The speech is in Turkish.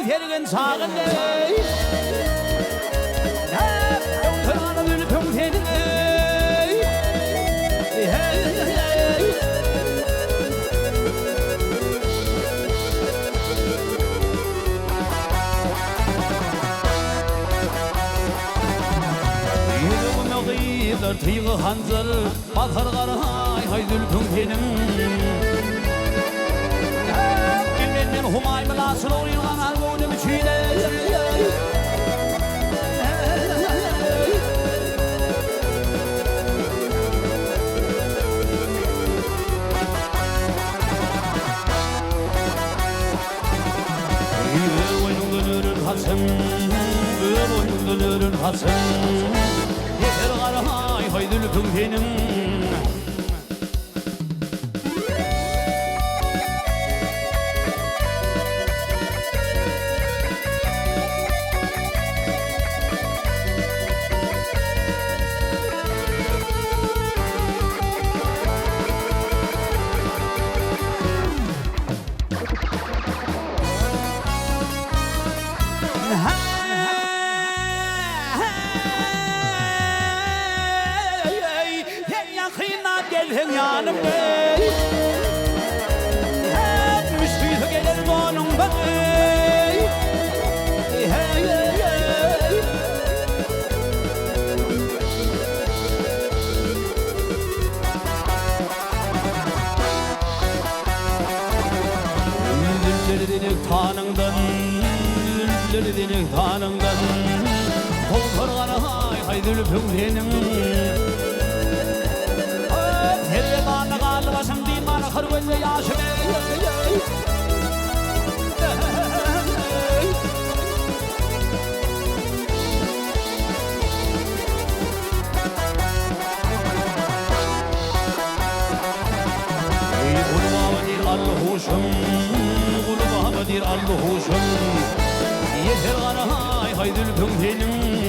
yetergen sağın ey Kırağına bir tümsenin ey Yüzümü gıydır tıyğı hanzır Batır qaray haydül tümsenin Bilmenin humay mılasın oğuyulgan halbuğunu müçüyle Hasım, boynumdan örün hasım Yeter qaray haydül tümsenin Gelin yanım ey Hep müşkül gelir donumdan ey Düllerdinik tanından Düllerdinik tanından Kolpar qaray haydül tümsenin Heryemanı qalı başım dimanı kırgınca yaşım Kulubağıdır Allah'uşum Kulubağıdır Allah'uşum Yeter qaray haydül tümsenin